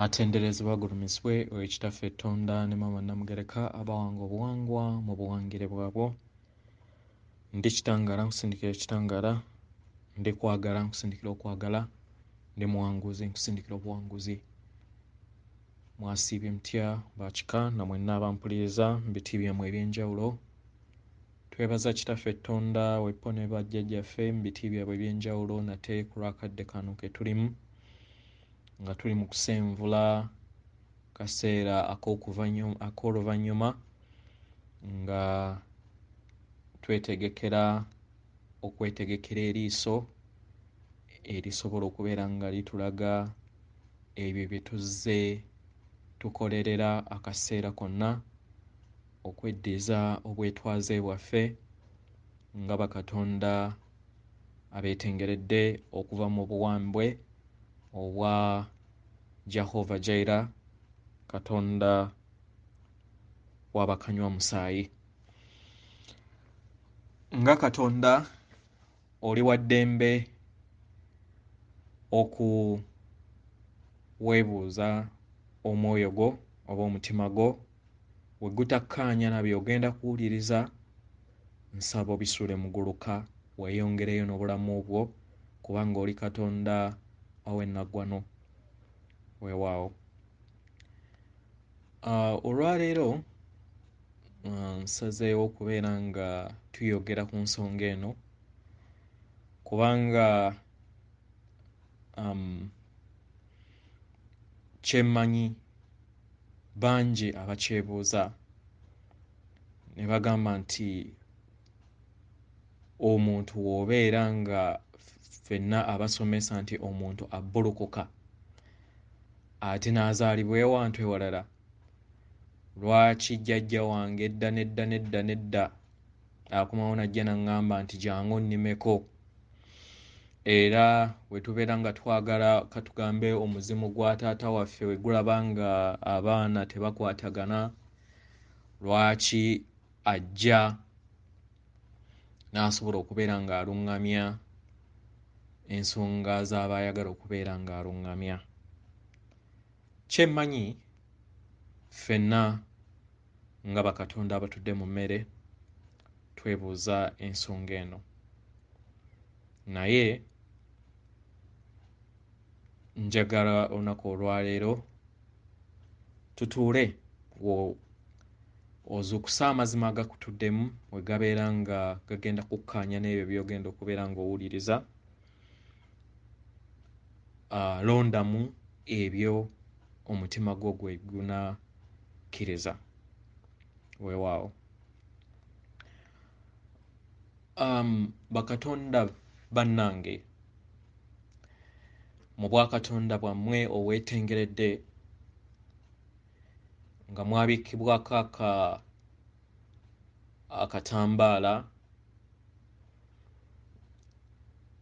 Atenderezebwa agulumizibwe ekitaffe Tonda ne Maama Namugereka abawanga obuwangwa mu buwangire bwabwo. Ndi kitangala nkusindikira ekitangala, ndi kwagala nkusindikira okwagala, ndi muwanguzi nkusindikira obuwanguzi. Mwasiibye mutya bakika na mwenna abampuliriza mu biti byammwe eby'enjawulo. Twebaza kitaffe Tonda weppo ne bajjajjaffe mu biti byabwe eby'enjawulo nate ku lwakadde kano ke tulimu nga tuli mu kusenvula kaseera ak'oluvannyuma nga twetegekera okwetegekera eriiso erisobola okubeera nga litulaga ebyo bye tuzze tukolerera akaseera konna okweddiza obwetwaze bwaffe nga bakatonda abeetengeredde okuva mu buwambwe obwa Jehovah Jireh, Katonda w'abakanywa musaayi. Nga Katonda oli wa ddembe okuweebuuza omwoyo gwo oba omutima gwo, we gutakkaanya na by'ogenda kuwuliriza, nsaba obisuule muguluka weeyongereyo n'obulamu bwo kubanga oli Katonda ow'ennaggwano. Weewaawo. Olwaleero nsazeewo okubeera nga tuyogera ku nsonga eno kubanga kyemmanyi bangi abakyebuuza ne bagamba nti omuntu w'obeera nga ffenna abasomesa nti omuntu abbulukuka ate n'azaalibwa ewantu ewalala, lwaki jjajja wange edda akomawo n'ajja n'aŋŋamba nti jangu onnimeko, era we tubeera nga twagala katugambe omuzimu gwa taata waffe we gulaba nga abaana tebakwatagana, lwaki ajja n'asobola okubeera ng'aluŋŋamya ensonga z'aba ayagala okubeera ng'aluŋŋamya. Kyemmanyi ffenna nga bakatonda abatudde mu mmere twebuuza ensonga eno, naye njagala olunaku olwaleero tutuule ozuukuse amazima agakutuddemu we gabeera nga gagenda kukkaanya n'ebyo by'ogenda okubeera ng'owuliriza. Londamu ebyo omutima gwo gwe gunakkiriza. Weewaawo. Bakatonda bannange, mu bwakatonda bwammwe obwetengeredde nga mwabikkibwako akatambaala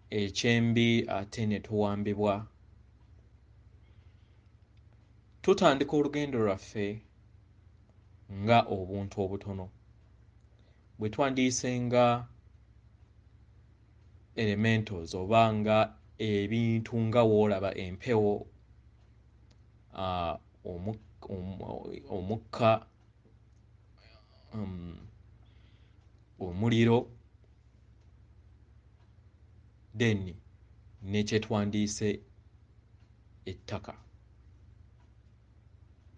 eky'embi ate ne tuwambibwa, tutandika olugendo lwaffe nga obuntu obutono bwe twandiyise nga elementals oba nga ebintu nga w'olaba empewo, omukka, omuliro, then ne kye twandiyise ettaka.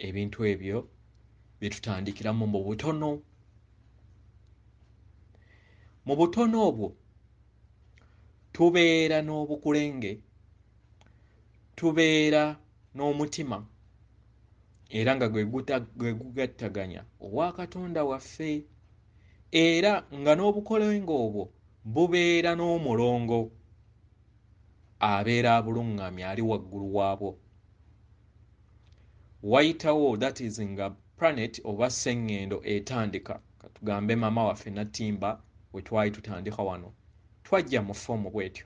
Ebintu ebyo bye tutandikiramu mu butono. Mu butono obwo tubeera n'obukulenge, tubeera n'omutima era nga gwe gugattaganya owa Katonda waffe, era nga n'obukulenge obwo bubeera n'Omulongo abeera abuluŋŋamya ali waggulu waabwo. Wayitawo that is nga planet oba sseŋŋendo etandika, katugambe maama waffe Nattimba we twali tutandika wano, twajja mu foomu bw'etyo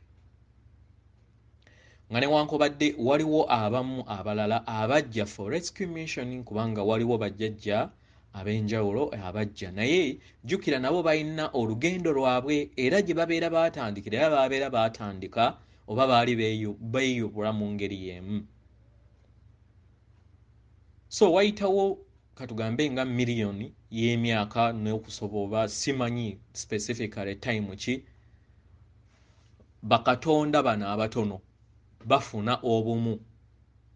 nga newankubadde waliwo abamu abalala abajja for rescue mission kubanga waliwo bajjajja ab'enjawulo abajja, naye jjukira nabo balina olugendo lwabwe era gye babeera baatandikira era babeera baatandika oba baali beeyubula mu ngeri y'emu. So wayitawo katugambe nga miliyoni y'emyaka n'okusobola simanyi specifically time ki bakatonda bano abatono bafuna obumu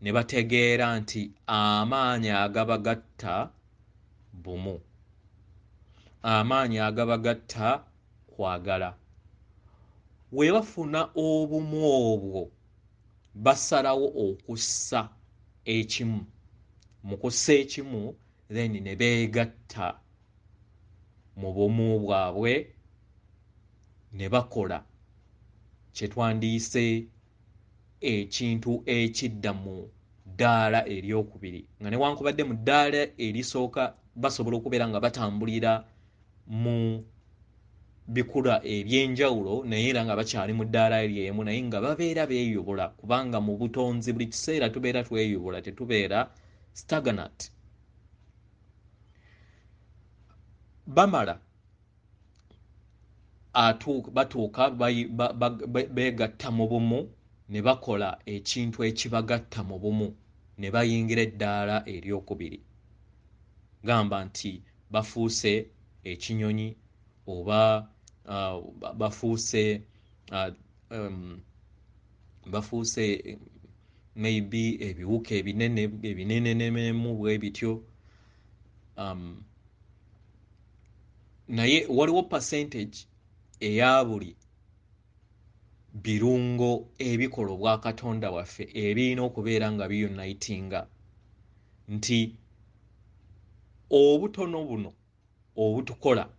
ne bategeera nti amaanyi agabagatta bumu, amaanyi agabagatta kwagala. We bafuna obumu obwo basalawo okussa ekimu, mu kussa ekimu then ne beegatta mu bumu bwabwe ne bakola kye twandiyise ekintu ekidda mu ddaala eryokubiri, nga newankubadde mu ddaala erisooka basobola okubeera nga batambulira mu bikula ebyenjawulo naye era nga bakyali mu ddaala eryemu, naye nga babeera beeyubula, kubanga mu butonzi buli kiseera tubeera tweyubula, tetubeera stagnant. Bamala batuuka beegatta mu bumu ne bakola ekintu ekibagatta mu bumu, ne bayingira eddaala eryokubiri. Gamba nti bafuuse ekinyonyi oba bafuuse maybe ebiwuka ebinene bwe bityo. Naye waliwo percentage eya buli birungo ebikola obwa Katonda waffe ebirina okubeera nga biyunitinga, nti obutono buno obutukola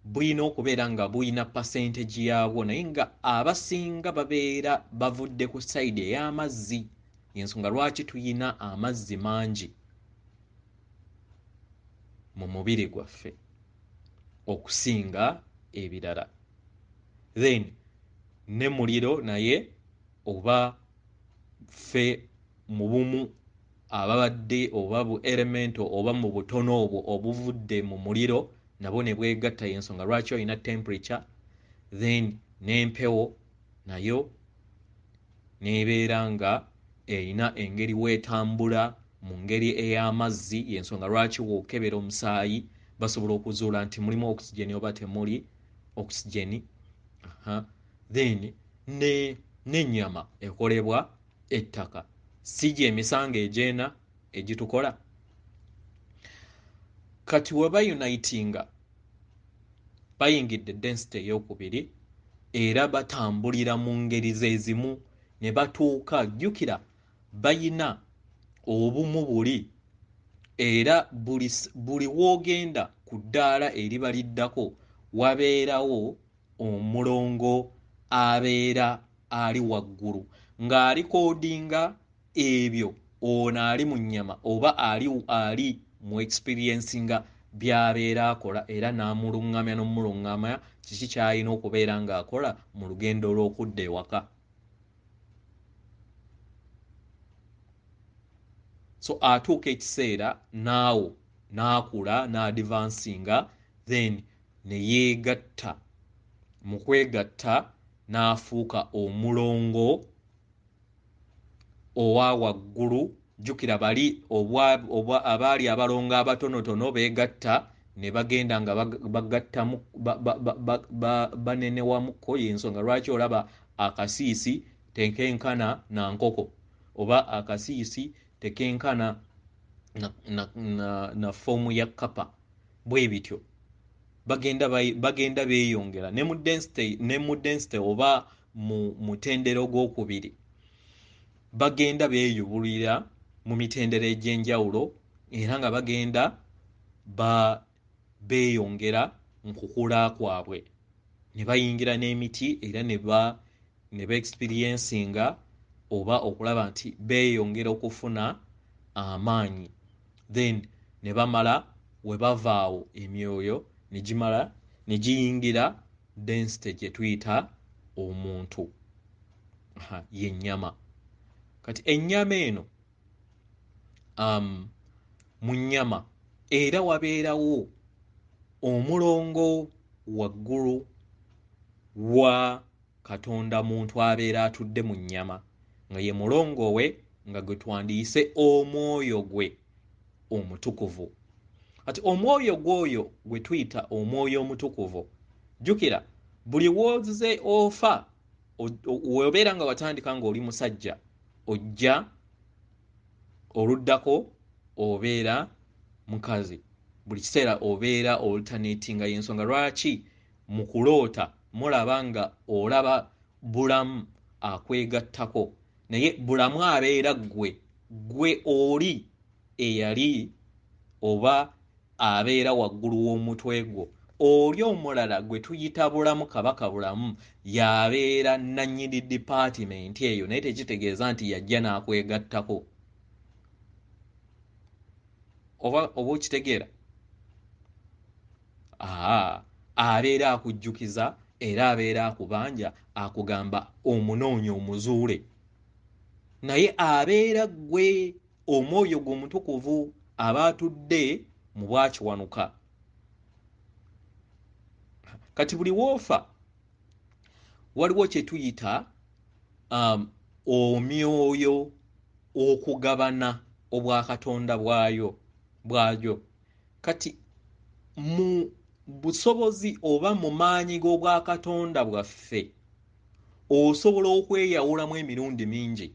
bulina okubeera nga bulina percentage yaabwo, naye nga abasinga babeera bavudde ku side ey'amazzi. Y'ensonga lwaki tuyina amazzi mangi mu mubiri gwaffe okusinga ebirala. Then ne muliro naye oba ffe mu bumu ababadde oba bu elemento oba mu butono obwo obuvudde mu muliro nabo ne bwegatta. Y'ensonga lwaki olina temperature, then n'empewo nayo n'ebeera nga erina engeri weetambula mu ngeri ey'amazzi. Y'ensonga lwaki wookebera omusaayi basobola okuzuula nti mulimu oxygen oba temuli oxygen. Then n'ennyama ekolebwa ettaka, si gye emisango egyena egitukola. Kati we bayunitinga bayingidde density ey'okubiri era batambulira mu ngeri ze zimu ne batuuka, jjukira bayina obumu buli, era buli woogenda ku ddaala eriba liddako wabeerawo omulongo abeera ali waggulu ng'alikoodinga ebyo ono ali mu nnyama oba ali mu experiencinga by'abeera akola, era n'omuluŋŋamya kiki ky'alina okubeera ng'akola mu lugendo lw'okudda ewaka. So atuuka ekiseera naawo n'akula n'adivansinga, then ne yeegatta. Mu kwegatta n'afuuka omulongo owa waggulu. Jjukira bali abaali abalongo abatonotono beegatta ne bagenda nga bagattamu banenewamukko. Y'ensonga lwaki olaba akasiisi tekenkana na nkoko oba akasiisi tekenkana na foomu ya kapa, bwe bityo bagenda beeyongera ne mu density oba mu mutendero gw'okubiri bagenda beeyubulira mu mitendera egy'enjawulo, era nga bagenda beeyongera mu kukula kwabwe ne bayingira n'emiti era ne ba-experiencinga oba okulaba nti beeyongera okufuna amaanyi. Then ne bamala we bavaawo emyoyo ne gimala ne giyingira density gye tuyita omuntu, y'ennyama. Kati ennyama eno mu nnyama era wabeerawo omulongo waggulu wa Katonda muntu abeera atudde mu nnyama, nga ye mulongo we nga gwe twandiyise omwoyo gwe. omutukuvu. Ati omwoyo gwoyo gwe tuyita omwoyo omutukuvu, jjukira buli woze ofa weobeera nga watandika ng'oli musajja ojja oluddako obeera mukazi, buli kiseera obeera alternatinga. Y'ensonga lwaki mu kuloota mulaba nga olaba bulamu akwegattako, naye bulamu abeera gwe oli eyali oba abeera waggulu w'omutwe gwo. Oli omulala gwe tuyita bulamu kabaka bulamu y'abeera nannyini department eyo, naye tekitegeeza nti yajja n'akwegattako. Oba okitegeera? Abeera akujjukiza era abeera akubanja akugamba omunoonyi omuzuule, naye abeera gwe omwoyo gwe omutukuvu aba atudde mu bwakiwanuka. Kati buli woofa waliwo kye tuyita omyoyo okugabana obwakatonda bwayo. Kati mu busobozi oba mu maanyi g'obwakatonda bwaffe osobola okweyawulamu emirundi mingi,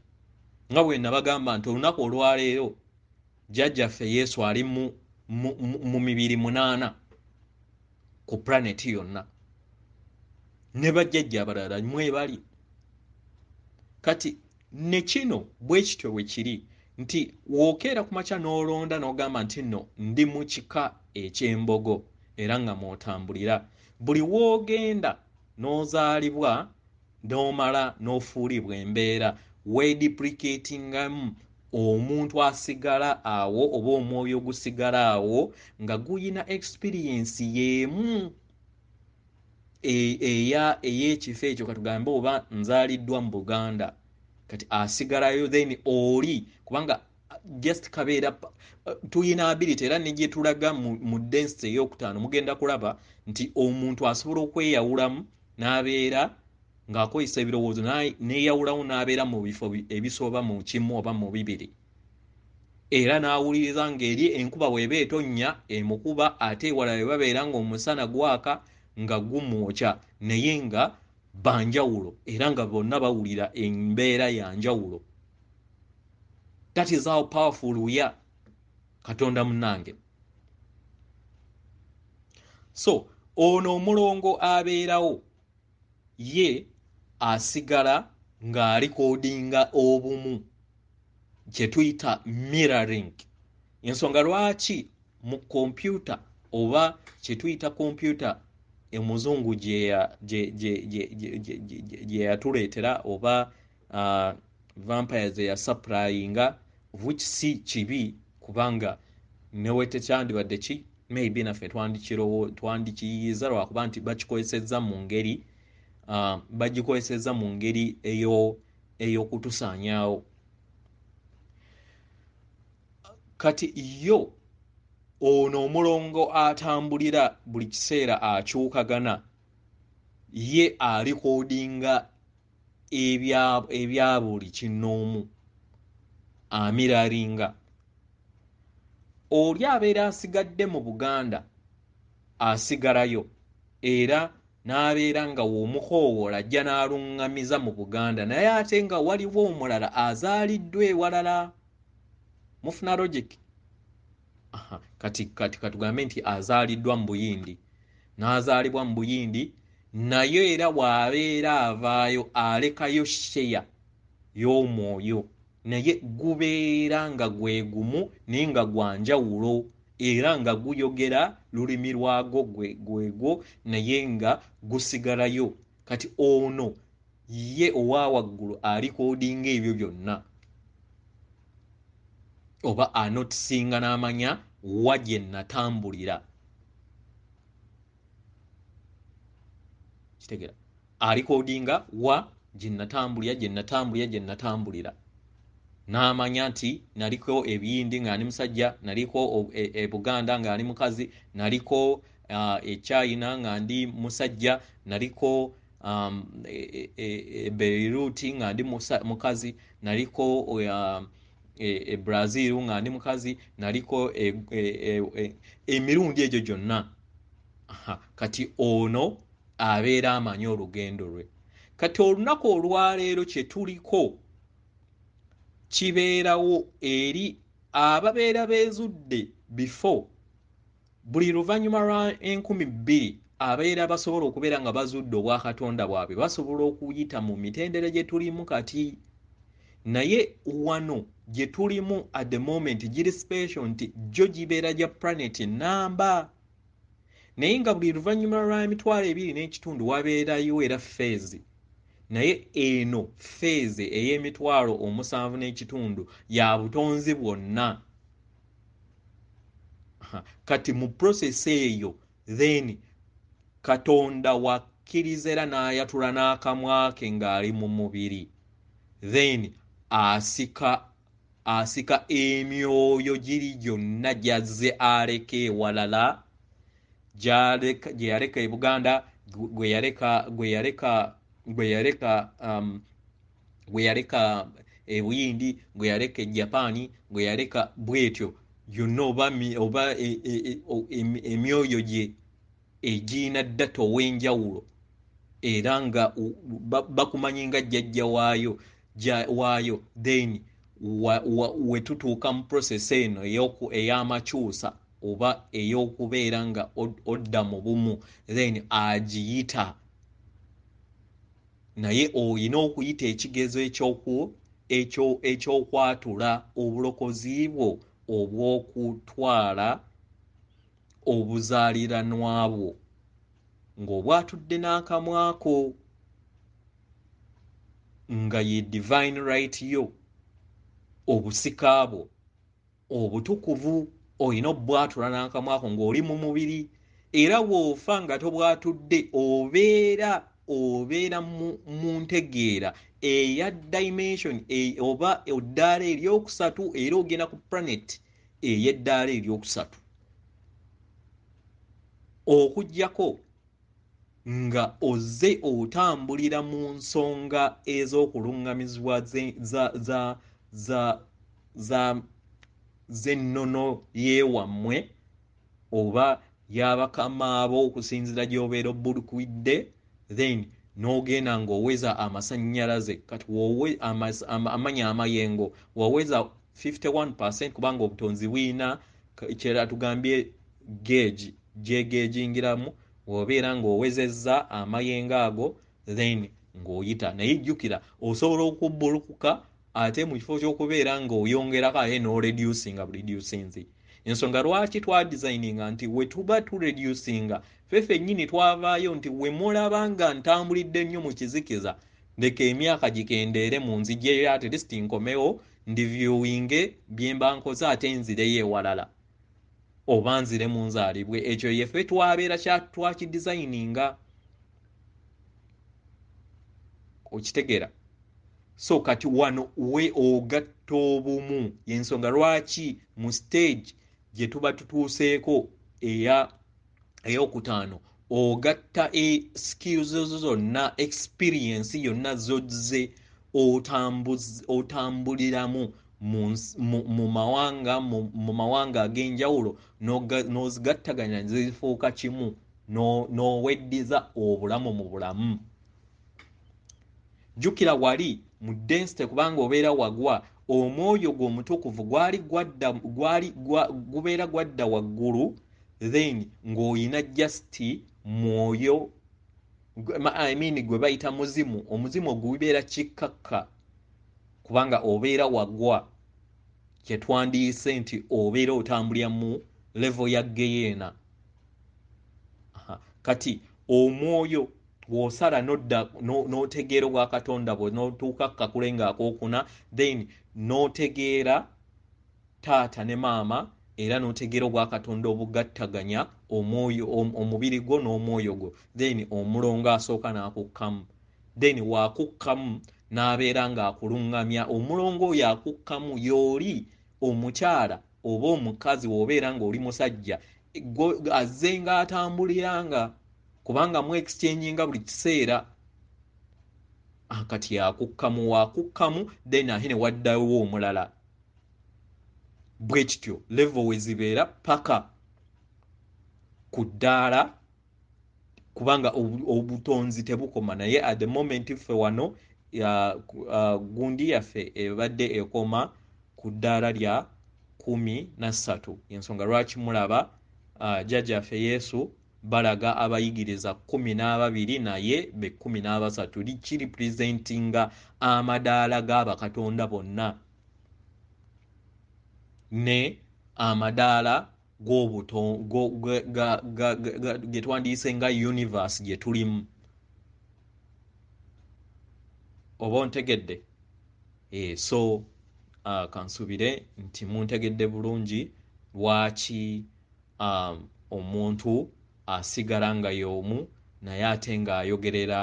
nga bwe nabagamba nti olunaku olwaleero jjajjaffe Yesu ali mu mibiri 8 ku planeti yonna, ne bajjajja abalala mwebali. Kati ne kino bwe kityo bwe kiri nti wookeera ku makya n'olonda n'ogamba nti nno ndi mu kika eky'embogo era nga mw'otambulira, buli w'ogenda n'ozaalibwa n'omala n'ofuulibwa embeera weediplicatingamu omuntu asigala awo oba omwoyo gusigala awo nga guyina experience y'emu ey'ekifo ekyo. Katugambe oba nzaaliddwa mu Buganda, kati asigalayo then oli kubanga just kabeera tuyina ability era ne gye tulaga mu density ey'okutaano mugenda kulaba nti omuntu asobola okweyawulamu n'abeera ng'akozesa ebirowoozo neeyawulamu n'abeera mu bifo ebisoba mu kimu oba mu 2, era n'awuliriza ng'eri enkuba bw'eba etonnya emukuba ate ewalala bwe babeera ng'omusana gwaka nga gumwokya, naye nga banjawulo era nga bonna bawulira embeera ya njawulo. That is how powerful we are. Katonda munnange. So ono omulongo abeerawo ye asigala ng'alikodinga obumu kye tuyita mirroring. Ensonga lwaki mu kompyuta oba kye tuyita kompyuta omuzungu gye yatuleetera oba vampires eyasapplyinga, which si kibi kubanga newe tekyandibadde ki maybe naffe twandikiyiza lwakuba nti bagikozesezza mu ngeri ey'okutusaanyaawo. Kati yo ono omulongo atambulira buli kiseera akyukagana, ye alikodinga ebya buli kinoomu, amiraringa. Oli abeera asigadde mu Buganda asigalayo era n'abeera nga w'omukoowoola ajja n'aluŋŋamiza mu Buganda, naye ate nga waliwo omulala azaaliddwa ewalala. Mufuna logic? Kati katugambe nti azaaliddwa mu Buyindi, n'azaalibwa mu Buyindi, naye era bw'abeera avaayo alekayo sheya y'omwoyo, naye gubeera nga gwe gumu naye nga gwa njawulo era nga guyogera lulimi lwago gwegwo naye nga gusigalayo. Kati ono ye owa waggulu alikodinga ebyo byonna oba anotisinga n'amanya wa gye natambulira. Kitegera alikodinga wa gye natambulira n'amanya nti naliko ebiyindi nga ndi musajja, naliko Buganda nga ndi mukazi, naliko China nga ndi musajja, naliko Beirut nga ndi mukazi, naliko Brazil nga ndi mukazi naliko emirundi egyo gyonna. Kati ono abeera amanyi olugendo lwe. Kati olunaku olwaleero kye tuliko kibeerawo eri ababeera beezudde before buli luvannyuma lwa 2000 abeera basobola okubeera nga bazudde obwakatonda bwabwe basobola okuyita mu mitendera gye tulimu kati. Naye wano gye tulimu at the moment giri special nti gyo gibeera gya planet namba. Naye nga buli luvannyuma lwa 2.5 wabeerayo era phase. Naye eno phase ey'emitwalo 7.5 ya butonzi bwonna. Kati mu process eyo then Katonda wakkiriza era n'ayatula n'akamwa ke ng'ali mu mubiri. Then asika emyoyo giri gyonna gyazze aleka ewalala gye yaleka e Buganda gwe yaleka e Buyindi gwe yaleka e Japan gwe yaleka bwetyo yonna oba emyoyo gye egirina data ow'enjawulo era nga bakumanyi nga jjajja waayo then wetutuuka mu process eno ey'amakyusa oba ey'okubeera nga odda mu bumu then agiyita. Naye oyina okuyita ekigezo ekyokwatula obulokozi bwo obw'okutwala obuzaaliranwa bwo ng'obwatudde n'akamwako nga ye divine right yo obusika bwo obutukuvu olina obwatula n'akamwako ng'oli mu mubiri era bw'ofa nga tobwatudde obeera mu ntegeera eya dimension oba eddaala eryokusatu era ogenda ku planet ey'eddaala eryokusatu okuggyako nga ozze otambulira mu nsonga ez'okuluŋŋamizibwa z'ennono yeewammwe oba y'abakama abo okusinziira gy'obeera obbulukwidde then n'ogenda ng'oweza amasannyalaze kati amanya amayengo waweza 51% kubanga obutonzi buyina kyera tugambye gyegejingiramu obeera ng'owezezza amayengo ago then ng'oyita. Naye jjukira osobola okubbulukuka ate mu kifo ky'okubeera ng'oyongerako aye n'oreducinga bureducinzi. Ensonga lwaki twadesigninga nti we tuba tureducinga ffe nnyini twavaayo nti we mulaba nga ntambulidde nnyo mu kizikiza ndeka emyaka gikendeere mu nzigye at least nkomewo ndi viewinge bye mba nkoze ate nzireyo ewalala oba nzire mu nzaalibwe ekyo yeffe twabeera twakidesigninga okitegeera. So kati wano we ogatta obumu y'ensonga lwaki mu stage gye tuba tutuuseeko ey'okutaano ogatta skills zonna experience yonna zozze otambuliramu mu mawanga ag'enjawulo n'ozigattaganya zifuuka kimu n'oweddiza obulamu mu bulamu. Jjukira wali mu density kubanga obeera wagwa omwoyo gw'omutukuvu gubeera gwadda waggulu then ng'oyina just mwoyo gwe bayita muzimu. Omuzimu ogubeera kikkakka kubanga obeera wagwa kye twandiyise nti obeera otambulira mu level ya geyeena. Kati omwoyo bw'osala n'otegeera obwa Katonda bwe n'otuuka kakule ng'akookuna then n'otegeera taata ne maama era n'otegeera obwa Katonda obugattaganya omubiri gwo n'omwoyo gwo then Omulongo asooka n'akukkamu then waakukkamu n'abeera ng'akuluŋŋamya. Omulongo oyo akukkamu y'oli omukyala oba omukazi w'obeera ng'oli musajja azze ng'atambuliranga kubanga mu exchanginga buli kiseera. Kati akukkamu waakukkamu then ate ne waddawo omulala bwekityo level wezibeera paka ku ddaala kubanga obutonzi tebukoma naye at the moment ffe wano gundi yaffe ebadde ekoma ku ddaala lya 13 ensonga lwaki mulaba jjajjaffe Yesu balaga abayigiriza 12 naye be 13 likiri presentinga amadaala g'abakatonda bonna ne amadaala ge twandiyise nga universe gye tulimu oba ontegedde so kansubire nti muntegedde bulungi lwaki omuntu asigala nga y'omu naye ate ng'ayogerera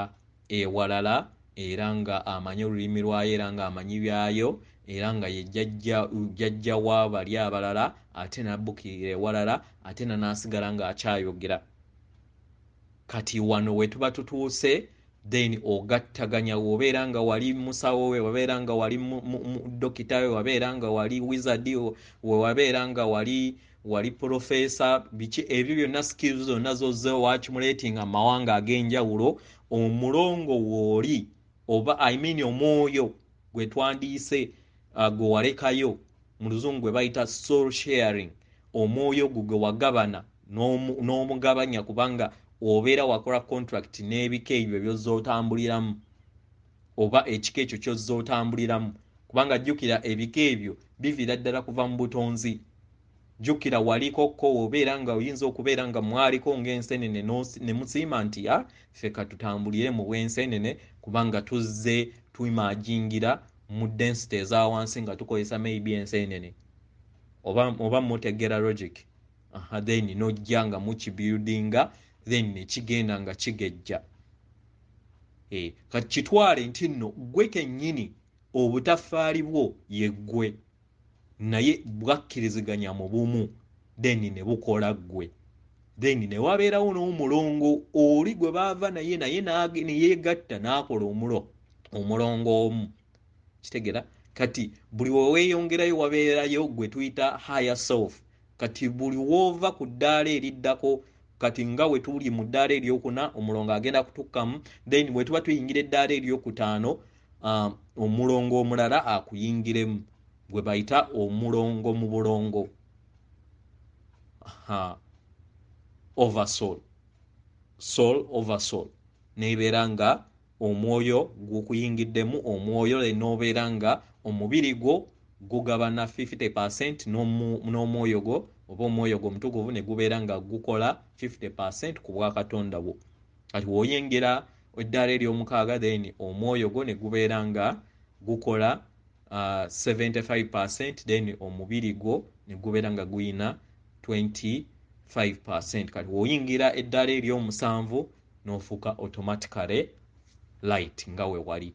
ewalala era nga amanyi olulimi lwayo era nga amanyi byayo era nga ye jjajja w'abali abalala ate nabbukira ewalala ate n'asigala ng'akyayogera kati wano we tuba tutuuse then ogattaganya wobeera nga wali musawo we wabeera nga wali dokita we wabeera nga wali wizard we wabeera nga wali professor biki ebyo byonna skills zonna zozze wakimuleetinga mawanga ag'enjawulo omulongo wooli oba omwoyo gwe twandiyise gwe walekayo mu luzungu gwe bayita soul sharing omwoyo gwe wagabana n'omugabanya kubanga obeera wakola contract n'ebika ebyo by'ozootambuliramu oba ekika ekyo ky'ozootambuliramu kubanga jjukira ebika ebyo biviira ddala kuva mu butonzi jjukira walikokko obeera nga oyinza okubeera nga mwaliko ng'ensenene ne musiima nti ffe katutambulire mu bw'ensenene kubanga tuzze tuimajingira mu density eza wansi nga tukozesa maybe ensenene oba mutegera logic then nojja nga mukibuildinga then nekigenda nga kigejja kati kitwale nti nno gwe kennyini obutafaali bwo yeggwe naye bwakkiriziganya mu bumu then ne bukola ggwe then ne wabeerawo n'omulongo oli gwe baava naye neyeegatta n'akola omulongo omu kitegera kati buli weweeyongerayo wabeerayo gwe tuyita higher self kati buli woova ku ddaala eriddako kati nga we tuli mu ddaala eryokuna omulongo agenda kutukkamu then bwe tuba tuyingira eddaala eryokutaano omulongo omulala akuyingiremu gwe bayita omulongo mu bulongo oversoul soul oversoul nebeera nga omwoyo gukuyingiddemu omwoyo n'obeera nga omubiri gwo gugabana 50% n'omwoyo gwo oba omwoyo gwo omutukuvu ne gubeera nga gukola 50% ku bwakatonda bwo kati woyingira eddaala ery'omukaaga then omwoyo gwo ne gubeera nga gukola 75% then omubiri gwo ne gubeera nga guyina 25%. Kati woyingira eddaala ery'omusanvu n'ofuuka automatically light nga we wali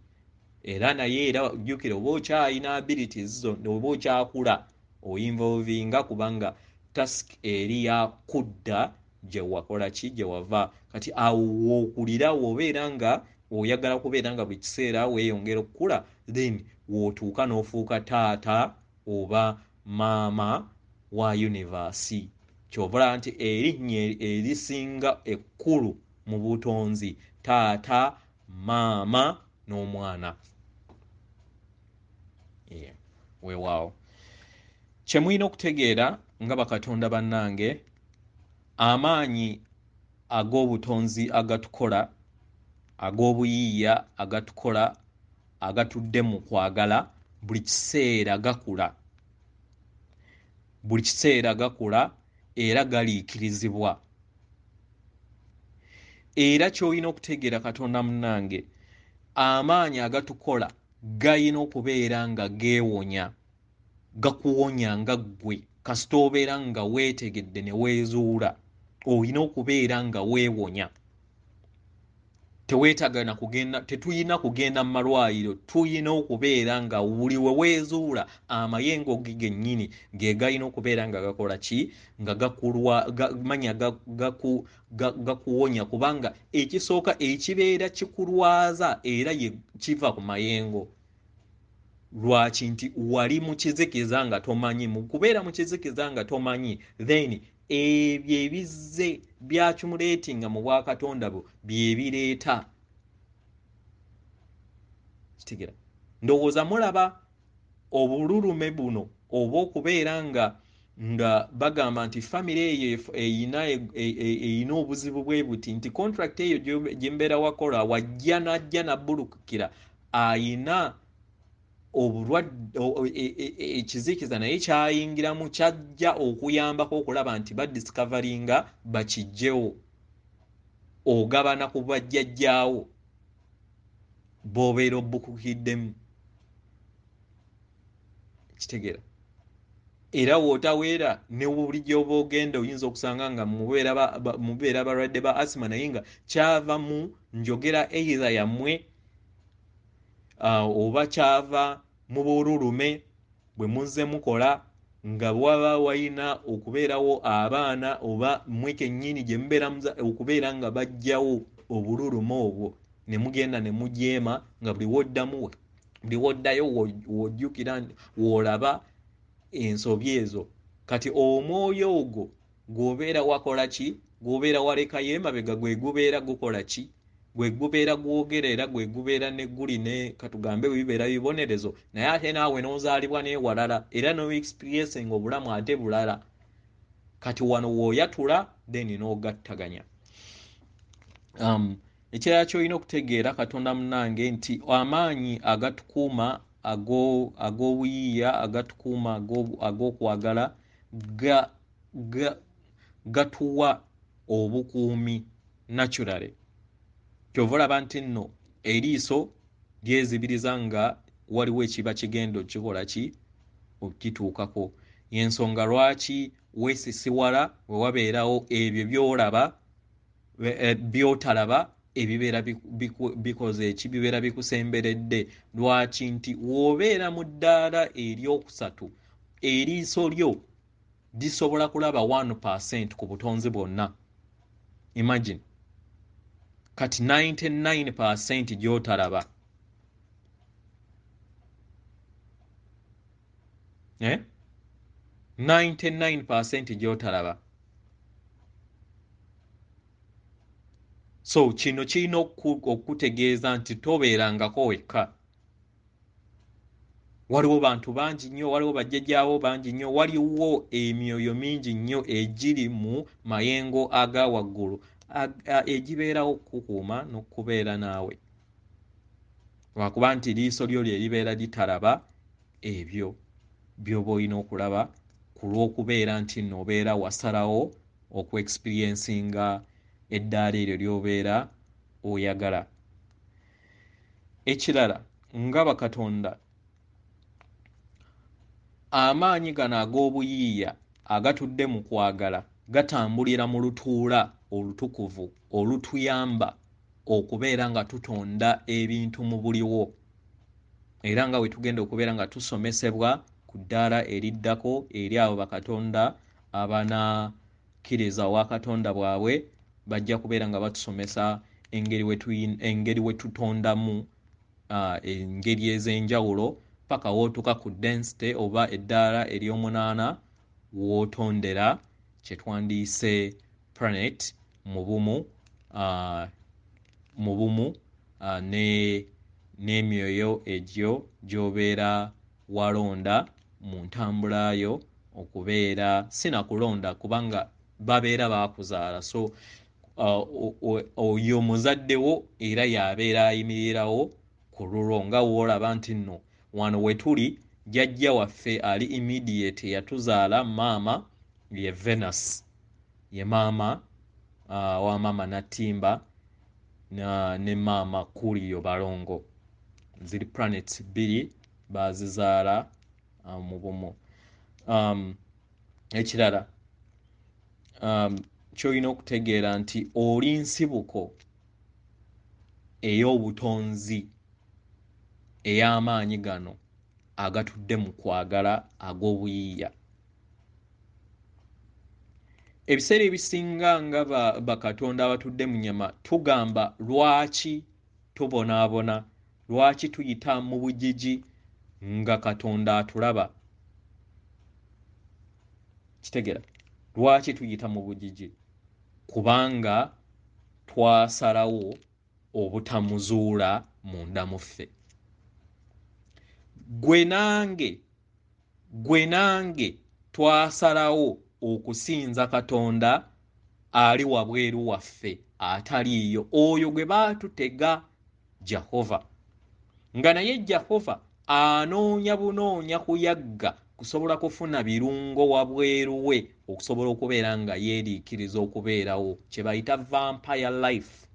era naye era jjukira oba okyalina abilities zo oba okyakula oyinvolvinga kubanga task eri yakudda gye wakola ki gye wava kati awo wookulira wobeera nga oyagala kubeera nga buli kiseera weeyongera okukula then wootuuka n'ofuuka taata oba maama wa universe kyovula nti erinnya erisinga ekkulu mu butonzi taata maama n'omwana weewaawo kyemulina okutegeera nga bakatonda bannange amaanyi ag'obutonzi agatukola ag'obuyiiya agatukola agatudde mu kwagala buli kiseera gakula era galiikirizibwa era ky'olina okutegeera katonda munnange amaanyi agatukola gayina okubeera nga geewonya gakuwonya nga ggwe kasita obeera nga weetegedde ne weezuula olina okubeera nga weewonya tetuyina kugenda mu malwaliro tuyina okubeera nga buli we weezuula amayengo gennyini ge galina okubeera nga gakola ki nga gakuwonya kubanga ekisooka ekibeera kikulwaza era kiva ku mayengo Lwaki nti wali mu kizikiza nga tomanyi, mu kubeera mu kizikiza nga tomanyi, then ebyo ebizze by'accumulatinga mu bwakatonda bwo bye bireeta. Kitegera? Ndowooza mulaba obululume buno oba okubeera nga bagamba nti famire eyo eyina obuzibu bwe buti, nti contract eyo gye mbeera wakola wajja najja Nabbulukukira ayina ekizikiza naye kyayingiramu kyajja okuyambako okulaba nti badiscoveringa bakijjewo, ogabana ku bajjajjaawo b'obeera obbukukiddemu. Kitegeera? Era wootaweera ne buli gy'oba ogenda oyinza okusanga nga mubeera balwadde ba asima naye nga kyava mu njogera either yammwe oba kyava mu bululume bwe muzze mukola, nga waba walina okubeerawo abaana oba mmwe kennyini gye mubeera okubeera nga bajjawo obululume obwo ne mugenda ne mujeema nga buli woddayo wojjukira w'olaba ensobi ezo. Kati omwoyo ogwo gw'obeera wakola ki? Gw'obeera walekayo emabega gwe gubeera gukola ki? Gwe gubeera gwogera era gwe gubeera ne guli ne katugambe bibeera bibonerezo, naye ate naawe n'ozaalibwa n'ewalala era no experiencing obulamu ate bulala. Kati wano w'oyatula then n'ogattaganya. Ekirala ky'olina okutegeera Katonda munnange nti amaanyi agatukuuma ag'obuyiiya agatukuuma ag'okwagala gatuwa obukuumi naturally. Kyova olaba nti nno eriiso lyezibiriza nga waliwo ekiba kigenda okikola ki okituukako. Y'ensonga lwaki weesisiwala we wabeerawo ebyo by'olaba by'otalaba ebibeera bikoze eki, bibeera bikusemberedde. Lwaki nti w'obeera mu ddaala eryokusatu eriiso lyo lisobola kulaba 1% ku butonzi bwonna. Imagine. Kati 99% gy'otalaba. 99% gy'otalaba. So kino kirina okutegeeza nti tobeerangako wekka. Waliwo bantu bangi nnyo, waliwo bajjajjaabo bangi nnyo, waliwo emyoyo mingi nnyo egiri mu mayengo aga waggulu egibeerawo okukukuuma n'okubeera naawe. Lwakuba nti liiso lyo lye libeera litalaba ebyo by'oba olina okulaba ku lw'okubeera nti n'obeera wasalawo okuexperiencinga eddaala eryo ly'obeera oyagala. Ekirala nga bakatonda amaanyi gano ag'obuyiiya agatudde mu kwagala gatambulira mu lutuula olutukuvu olutuyamba okubeera nga tutonda ebintu mu buliwo, era nga bwe tugenda okubeera nga tusomesebwa ku ddaala eriddako eri abo bakatonda abanakkiriza wakatonda bwabwe, bajja kubeera nga batusomesa engeri we tutondamu engeri ez'enjawulo paka wootuka ku density oba eddaala ery'omunaana wootondera kye twandiise planet mu bumu n'emyoyo egyo gy'obeera walonda mu ntambula yo okubeera sinakulonda kubanga babeera baakuzaala. So oyo muzaddewo era y'abeera ayimirirawo ku lulwo nga woolaba nti nno wano we tuli jjajja waffe ali immediate yatuzaala maama ye Venus, ye maama wa maama Natimba ne maama Kuliyo Balongo. Ziri planets bbiri baazizaala mu bumu. Ekirala ky'olina okutegeera nti oli nsibuko ey'obutonzi ey'amaanyi gano agatudde mu kwagala ag'obuyiiya. Ebiseera ebisinga nga bakatonda abatudde mu nnyama tugamba lwaki tubonaabona, lwaki tuyita mu bujiji, nga Katonda atulaba. Kitegera lwaki tuyita mu bugigi? Kubanga twasalawo obutamuzuula munda mu ffe. Gwe nange twasalawo okusinza Katonda ali wabweru waffe ataliiyo, oyo gwe baatutega Jehova. Nga naye Jehova anoonya bunoonya kuyagga kusobola kufuna birungo wabweru we okusobola okubeera nga yeeriikiriza okubeerawo, kye bayita vampire life.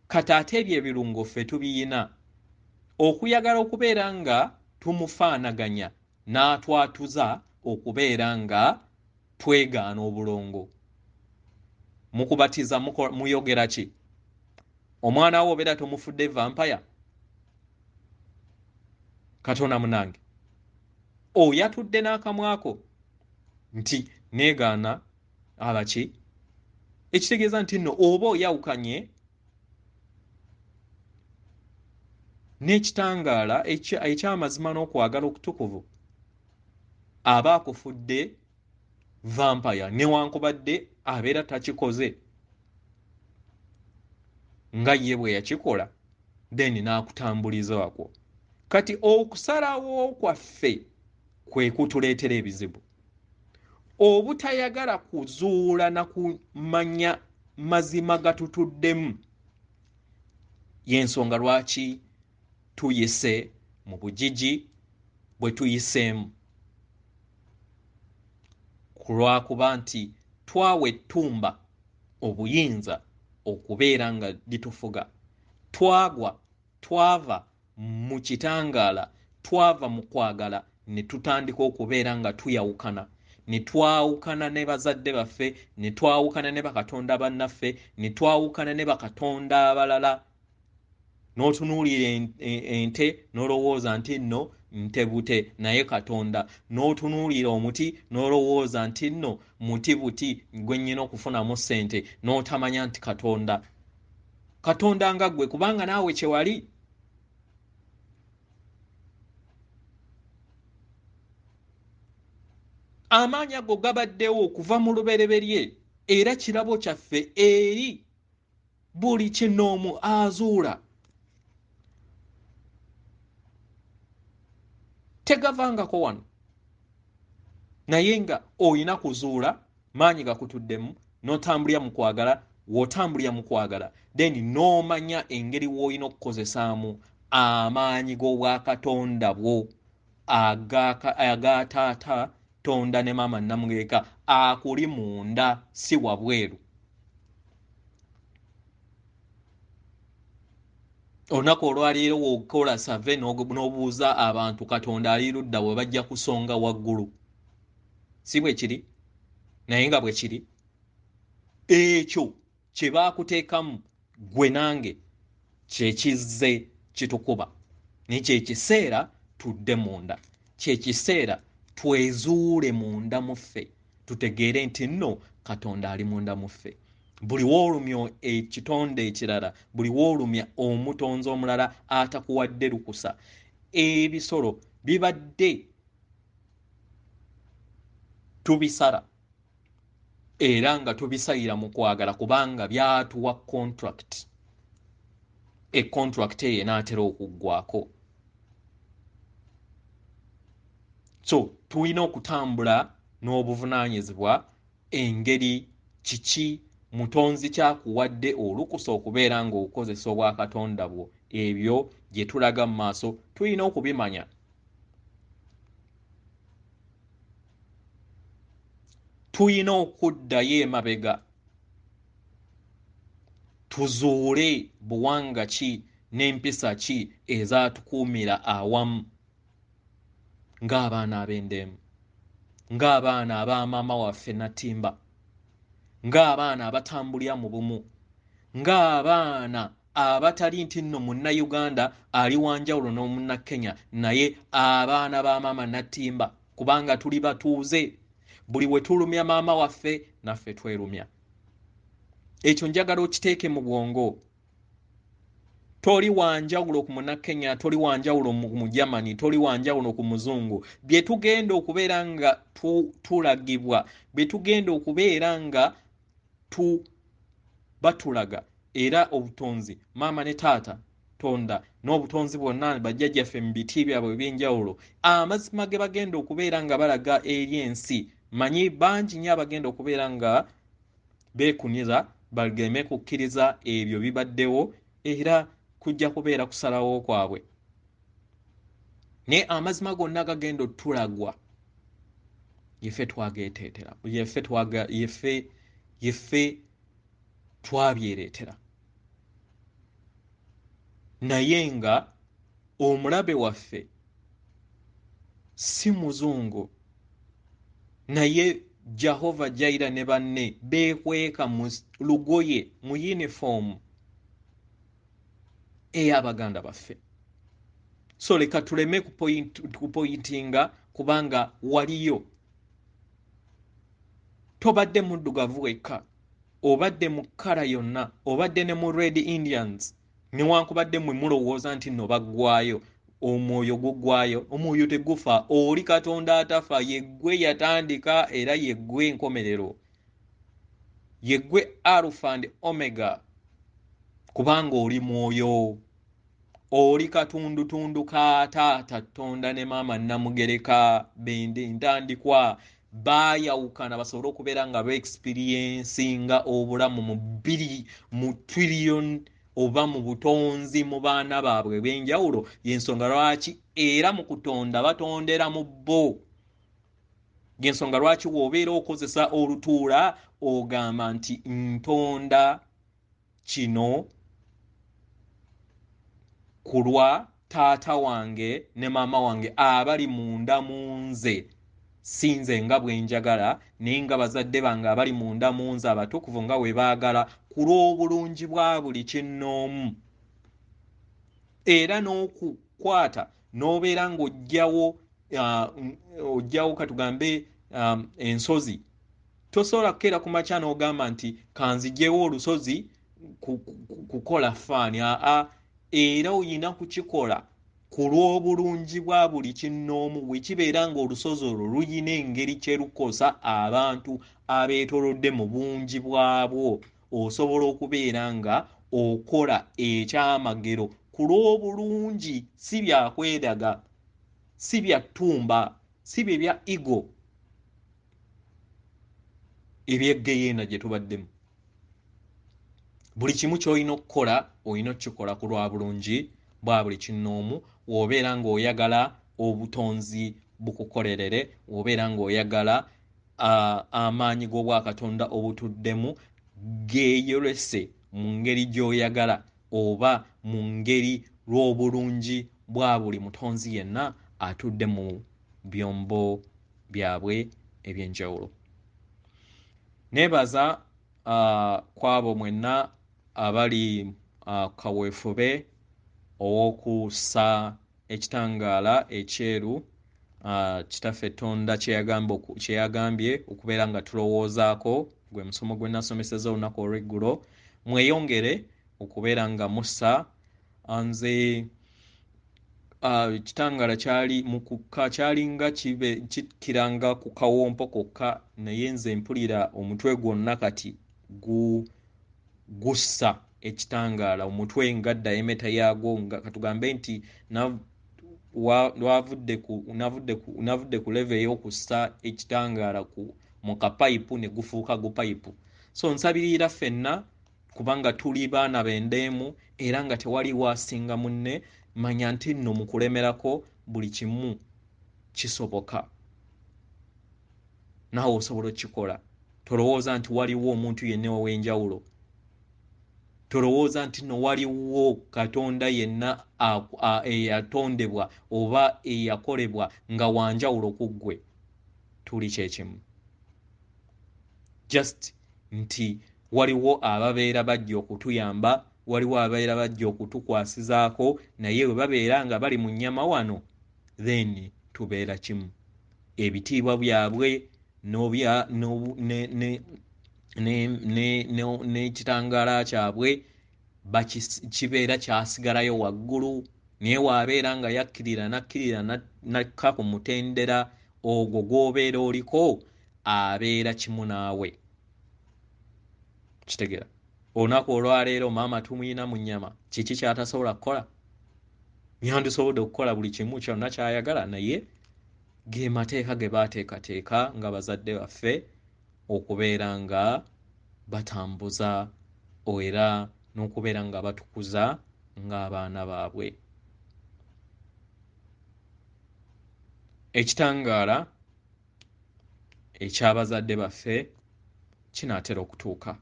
Kati ate ebyo ebirungo ffe tubiyina okuyagala okubeera nga tumufaanaganya n'atwatuza okubeera nga twegaana obulongo. Mukubatiza muyogera ki? Omwana wo obeera tomufudde vampire? Katonda munange oyatudde n'akamwako nti neegaana abaki, ekitegeeza nti nno oba oyawukanye n'ekitangaala eky'amazima n'okwagala okutukuvu, aba akufudde vampire newankubadde abeera takikoze nga ye bwe yakikola, then n'akutambuliza wako. Kati okusalawo kwaffe kwe kutuleetera ebizibu. Obutayagala kuzuula na kumanya mazima gatutuddemu y'ensonga lwaki tuyise mu bugigi bwe tuyiseemu. Kulwakuba nti twawa ettumba obuyinza okubeera nga litufuga. Twava mu kitangaala, twava mu kwagala ne tutandika okubeera nga tuyawukana, ne twawukana ne bazadde baffe, ne twawukana ne bakatonda bannaffe, ne twawukana ne bakatonda abalala. N'otunuulira ente n'olowooza nti nno nte bute, naye Katonda. N'otunuulira omuti n'olowooza nti nno muti buti gwe nnyina okufunamu ssente, n'otamanya nti Katonda. Katonda nga ggwe, kubanga naawe kye wali. Amaanyi ago gabaddewo okuva mu lubereberye, era kirabo kyaffe eri buli kinoomu azuula. Tegavangako wano, naye nga oyina kuzuula, maanyi gakutuddemu, n'otambulira mu kwagala. W'otambulira mu kwagala, then n'omanya engeri w'olina okukozesaamu amaanyi g'obwakatonda bwo aga taata Tonda ne maama Namugeeka akuli munda, si wabweru. Olunaku olwaleero w'okola save n'obuuza abantu Katonda ali ludda bwe bajja kusonga waggulu. Si bwe kiri? Naye nga bwe kiri, ekyo kye baakuteekamu gwe nange kye kizze kitukuba. Naye kye kiseera tudde munda, kye kiseera twezuule munda mu ffe, tutegeere nti nno Katonda ali munda mu ffe. Buli w'olumya ekitonde ekirala, buli w'olumya omutonzi omulala atakuwadde lukusa, ebisolo bibadde tubisala era nga tubisalira mu kwagala kubanga byatuwa contract. Contract eyo enaatera okuggwako. So tulina okutambula n'obuvunaanyizibwa engeri kiki mutonzi kyakuwadde olukusa okubeera ng'okozesa obwakatonda bwo. Ebyo gye tulaga mu maaso tulina okubimanya. Tulina okuddayo emabega tuzuule buwanga ki n'empisa ki ezaatukuumira awamu ng'abaana ab'endeemu, ng'abaana ab'amaama waffe Natimba, ng'abaana abatambulira mu bumu, ng'abaana abatali nti nno Munnayuganda ali wanjawulo n'Omunnakenya, naye abaana ba maama Natimba, kubanga tuli batuuze. Buli we tulumya maama waffe naffe twerumya. Ekyo njagala okiteeke mu bwongo. toli wanjawulo ku Munnakenya, toli wanjawulo mu Germany, toli wanjawulo ku muzungu. Bye tugenda okubeera nga tulagibwa, bye tugenda okubeera nga batulaga, era obutonzi maama ne taata Tonda n'obutonzi bwonna bajjajjaffe mu biti byabwe eby'enjawulo, amazima ge bagenda okubeera nga balaga eri ensi. Manyi bangi nnyo abagenda okubeera nga beekuniza bageme kukkiriza ebyo bibaddewo, era kujja kubeera kusalawo kwabwe. Naye amazima gonna gagenda otulagwa, yeffe twageeteetera, yeffe twabyereetera. Naye nga omulabe waffe si muzungu, naye Jehova Jaira ne banne beekweka mu lugoye, mu uniform ey'Abaganda baffe. So leka tuleme kupointinga kubanga waliyo. Tobadde muddugavu wekka, obadde mu kkala yonna, obadde ne mu Red Indians, newankubadde mwe mulowooza nti nno baggwayo, omwoyo guggwayo, omwoyo tegufa. Oli Katonda atafa, yeggwe yatandika era yeggwe enkomerero, yeggwe Alpha and Omega, kubanga oli mwoyo. Oli katundutundu ka taata Tonda ne maama Namugereka bende ntandikwa baayawukana basobole okubeera nga experiencinga obulamu mu trillion oba mu butonzi mu baana baabwe b'enjawulo. Y'ensonga lwaki era mu kutonda batondera mu bo. Y'ensonga lwaki w'obeera okozesa olutuula ogamba nti ntonda kino kulwa taata wange ne maama wange abali munda mu nze, sinze nga bwe njagala, naye nga bazadde bange abali munda mu nze abatukuvu nga we baagala, ku lw'obulungi bwa buli kinnoomu. Era n'okukwata n'obeera ng'ojjawo katugambe ensozi, tosobola kukeera ku makya n'ogamba nti kanzigyewo olusozi kukola faani. Era oyina kukikola ku lw'obulungi bwa buli kinnoomu, bwe kibeera ng'olusozi olwo luyina engeri kye lukosa abantu abeetolodde mu bungi bwabwo, osobola okubeera nga okola ekyamagero ku lw'obulungi, si byakwedaga, si bya ttumba, si bye bya ego, ebyeggeyeena gye tubaddemu. Buli kimu ky'olina okukola olina okukikola ku lwa bulungi bwa buli kinnoomu. W'obeera ng'oyagala obutonzi bukukolerere, w'obeera ng'oyagala amaanyi g'Obwakatonda obutuddemu geeyolese mu ngeri gy'oyagala, oba mu ngeri lw'obulungi bwa buli mutonzi yenna atudde mu byombo byabwe eby'enjawulo. Neebaza kwabo mwenna abali kaweefube ow'okussa ekitangaala ekyeru kitaffe Tonda kye yagambye okubeera nga tulowoozaako, gwe musomo gwe nasomeseza olunaku olw'eggulo. Mweyongere okubeera nga mussa. Nze ekitangaala kyalinga kikiranga ku kawompo kokka, naye nze mpulira omutwe gwonna kati gussa ekitangaala, omutwe nga dayimeta yaagwo nga katugambe nti navudde ku leve ey'okussa ekitangaala mu kapayipu ne gufuuka gupayipu. So nsabirira ffenna, kubanga tuli baana b'endeemu era nga tewali waasinga munne, manya nti nno mu kulemerako buli kimu kisoboka, naawe osobola okukikola. Tolowooza nti waliwo omuntu yenna ow'enjawulo, tolowooza nti nno waliwo Katonda yenna eyatondebwa oba eyakolebwa nga wanjawulo ku ggwe. Tuli kyekimu, just nti waliwo ababeera bajja okutuyamba, waliwo ababeera bajja okutukwasizaako, naye bwe babeera nga bali mu nnyama wano, then tubeera kimu. Ebitiibwa byabwe n'ekitangaala kyabwe kibeera kyasigalayo waggulu naye waabeera nga yakkirira nakka ku mutendera ogwo gw'obeera oliko abeera kimu naawe. Kitegeera olunaku olwaleero maama tumuyina mu nnyama kiki kyatasobola kukola? Yandisobodde okukola buli kimu kyonna kyayagala, naye ge mateeka ge baateekateeka nga bazadde baffe okubeera nga batambuza era n'okubeera nga batukuza ng'abaana baabwe. Ekitangaala eky'abazadde baffe kinaatera okutuuka,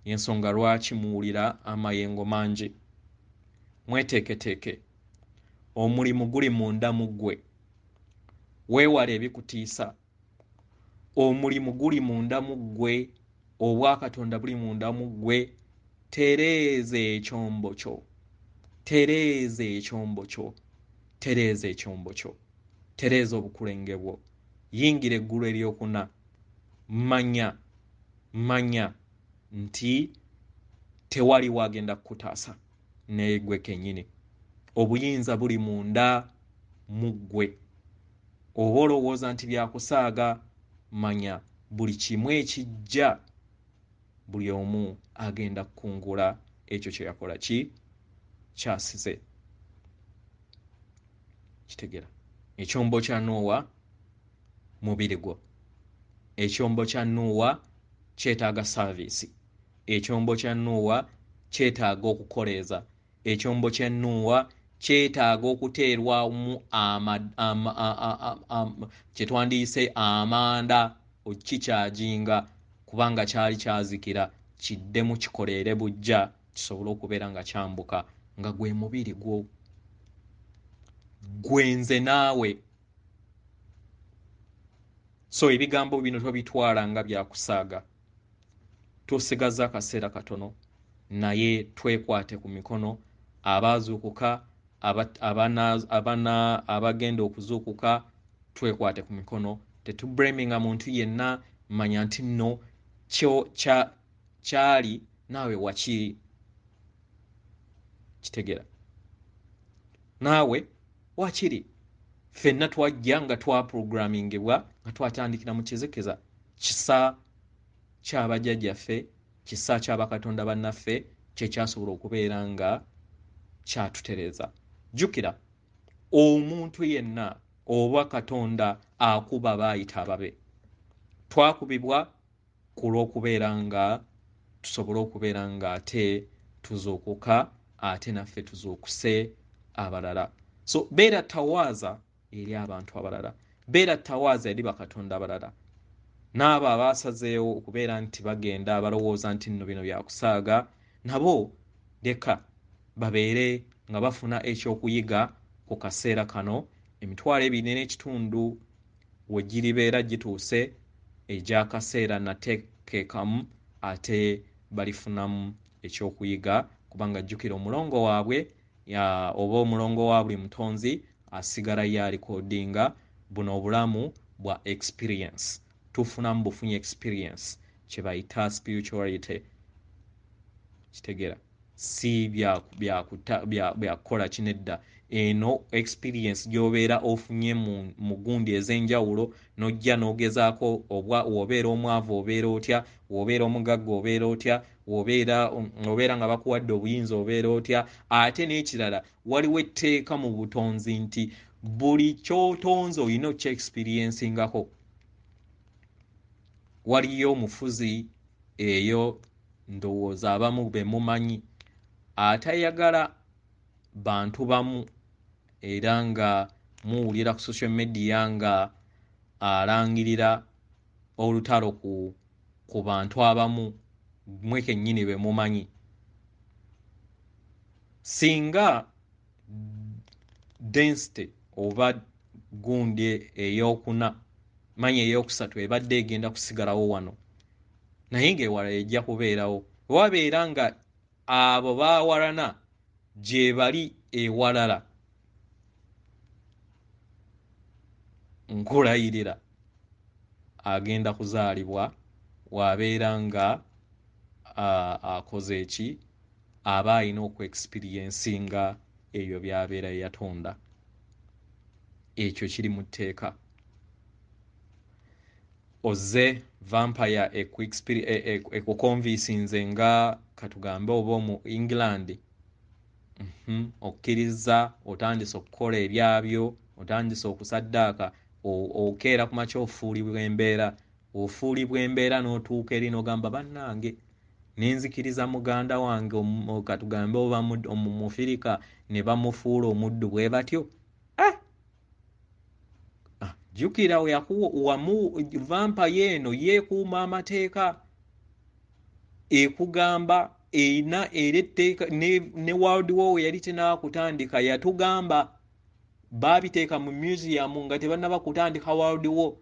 y'ensonga lwaki muwulira amayengo mangi. Mweteeketeeke, omulimu guli munda mu ggwe, weewale ebikutiisa. Omulimu guli munda mu ggwe, obwakatonda buli munda mu ggwe. Tereeza ekyombo kyo, tereeza ekyombo kyo, tereeza ekyombo kyo, tereeza obukulenge bwo, yingira eggulu eryokuna. Manya nti tewali wagenda kukutaasa naye ggwe kennyini. Obuyinza buli munda mu ggwe. Oba olowooza nti byakusaaga, manya buli kimu ekijja buli omu agenda kukungula ekyo kye yakola kyasize. Kitegeera ekyombo kya Nuuwa mubiri gwo. Ekyombo kya Nuuwa kyetaaga saaviisi. Ekyombo kya Nuuwa kyetaaga okukoleeza. Ekyombo kya Nuuwa kyetaaga okuteerwamu kye twandiyise amanda okkikyajinga, kubanga kyali kyazikira, kiddemu kikoleere bujja kisobole okubeera nga kyambuka, nga gwe mubiri gwo, gwenze naawe. So ebigambo bino tobitwala nga byakusaaga. Tusigaza akaseera katono, naye twekwate ku mikono. Abaazuukuka, abagenda okuzuukuka, twekwate ku mikono. Tetublaminga muntu yenna. Manya nti nno kyali naawe wakiri. Kitegeera naawe wakiri. Ffenna twajja nga twaprogrammingibwa nga twatandikira mu kizikiza. Kisa ky'abajjajjaffe, kisa ky'abakatonda bannaffe kye kyasobola okubeera nga kyatutereeza. Jjukira, omuntu yenna oba katonda akuba baayita ababe. Twakubibwa ku lw'okubeera nga tusobole okubeera nga ate tuzuukuka, ate naffe tuzuukuse abalala. So beera tawaaza eri abantu abalala, beera tawaaza eri bakatonda abalala. N'abo abaasazeewo okubeera nti bagenda balowooza nti nno bino byakusaaga, nabo leka babeere nga bafuna ekyokuyiga ku kaseera kano. Emitwalo 2.5 we giribeera gituuse, egy'akaseera nateekekamu ate balifunamu ekyokuyiga, kubanga jjukira omulongo waabwe oba omulongo wa buli mutonzi asigala yalikodinga buno obulamu bwa experience. Tufunamu bufunye experience kye bayita spirituality. Kitegeera si byakukola kinedda. Eno experience gy'obeera ofunye mu gundi ez'enjawulo, n'ojja n'ogezaako w'obeera omwavu obeera otya, w'obeera omugagga obeera otya, w'obeera nga bakuwadde obuyinza obeera otya. Ate n'ekirala, waliwo etteeka mu butonzi nti buli ky'otonze olina okya experiencingako. Waliyo omufuzi eyo ndowooza abamu be mumanyi atayagala bantu bamu, era nga muwulira ku social media nga alangirira olutalo ku bantu abamu mwe kennyini be mumanyi. Singa density oba gundi ey'okuna manya ey'okusatu ebadde egenda kusigalawo wano, naye ng'Ewalala ejja kubeerawo. Wabeera nga abo baawalana gye bali Ewalala, nkulayirira agenda kuzaalibwa, wabeera nga akoze eki, aba alina okuexperiencinga ebyo byabeera yatonda. Ekyo kiri mu tteeka. Ozze vampire ekukonvinsinze nga katugambe oba mu England, okkiriza otandise okukola ebyabyo, otandise okusaddaaka, okeera ku makya ofuulibwa embeera, ofuulibwa embeera n'otuuka eri n'ogamba bannange nenzikiriza muganda wange katugambe oba Omufirika ne bamufuula omuddu bwe batyo. Jjukira vampire eno yeekuuma amateeka, ekugamba erina era etteeka ne World War we yali tenaba kutandika yatugamba baabiteeka mu museum nga tebannaba kutandika World War.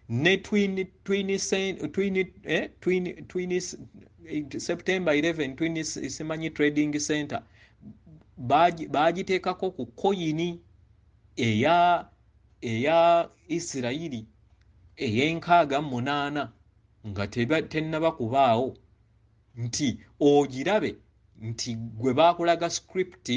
Ne September 11 simanyi trading center baagiteekako ku koyini eya Isirayiri ey'enkaaga 8 nga tennaba kubaawo, nti ogirabe nti gwe baakulaga script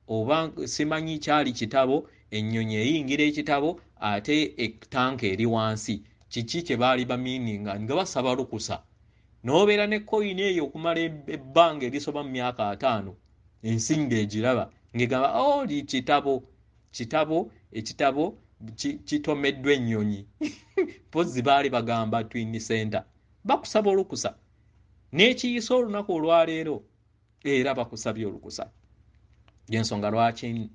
oba simanyi kyali kitabo, ennyonyi eyingira ekitabo ate etanka eri wansi, kiki kye baali bamiininga nga basaba lukusa. N'obeera ne koyini eyo okumala ebbanga erisoba mu myaka 5 ensinga egiraba ng'egamba ekitabo kitomeddwa ennyonyi. Pozzi baali bagamba Twin Center bakusaba olukusa, n'ekiyisa olunaku olwaleero era bakusabye olukusa. Y'ensonga lwaki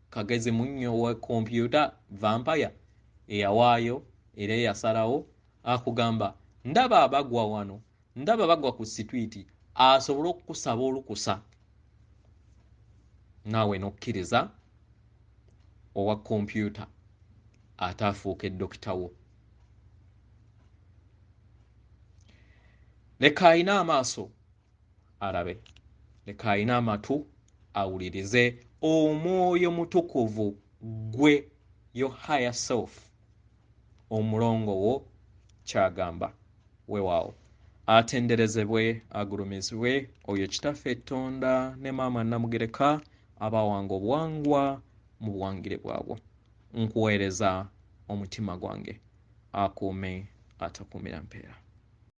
kagezi munnyo wa kompyuta vampire eyawaayo era eyasalawo akugamba ndaba abagwa wano, ndaba bagwa ku sitwiti, asobole okukusaba olukusa naawe n'okkiriza owa kompyuta ate afuuka eddokita wo. Leka ayina amaaso alabe, leka ayina amatu awulirize, omwoyo mutukuvu gwe your higher self, omulongo wo kyagamba. Weewaawo atenderezebwe agulumizibwe oyo kitaffe Tonda ne maama Namugereka abawanga obuwangwa mu buwangire bwabwo. Nkuweereza omutima gwange akuume atakuumira mpeera.